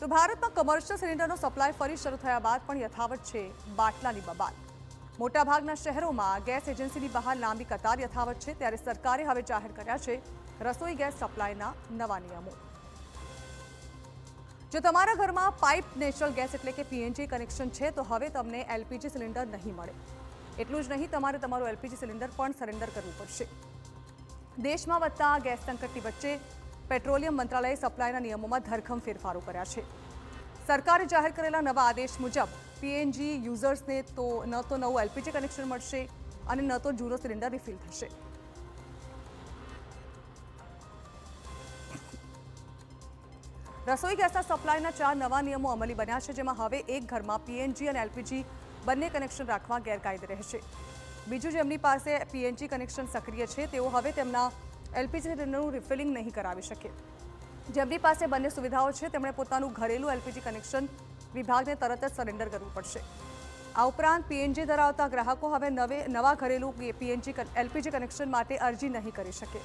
તો ભારતમાં કમર્શિયલ સિલિન્ડરનો સપ્લાય ફરી શરૂ થયા બાદ પણ યથાવત છે બાટલાની બબાલ। મોટાભાગના શહેરોમાં ગેસ એજન્સીની બહાર લાંબી કતાર યથાવત છે, ત્યારે સરકારે હવે જાહેર કર્યા છે રસોઈ ગેસ સપ્લાયના નવા નિયમો। જો તમારા ઘરમાં પાઇપ નેચરલ ગેસ એટલે કે પીએનજી કનેક્શન છે તો હવે તમને એલપીજી સિલિન્ડર નહીં મળે। એટલું જ નહીં, તમારે તમારું એલપીજી સિલિન્ડર પણ સરેન્ડર કરવું પડશે। દેશમાં વધતા ગેસ સંકટની વચ્ચે પેટ્રોલિયમ મંત્રાલયે સપ્લાયના નિયમોમાં ધરખમ ફેરફારો કર્યા છે। સરકારે જાહેર કરેલા નવા આદેશ મુજબ પીએનજી યુઝર્સને તો ન તો નવું એલપીજી કનેક્શન મળશે અને ન તો જૂનો સિલિન્ડર રિફિલ થશે। રસોઈ ગેસના સપ્લાયના 4 નવા નિયમો અમલી બન્યા છે, જેમાં હવે એક ઘરમાં પીએનજી અને એલપીજી બંને કનેક્શન રાખવા ગેરકાયદે રહેશે। બીજું, જેમની પાસે પીએનજી કનેક્શન સક્રિય છે તેઓ હવે તેમના એલપીજી સિલિન્ડરનું રિફિલિંગ નહીં કરાવી શકે। જેમની પાસે બંને સુવિધાઓ છે તેમણે પોતાનું ઘરેલું એલપીજી કનેક્શન વિભાગને તરત જ સરેન્ડર કરવું પડશે। આ ઉપરાંત પીએનજી ધરાવતા ગ્રાહકો હવે નવા ઘરેલું એલપીજી કનેક્શન માટે અરજી નહીં કરી શકે।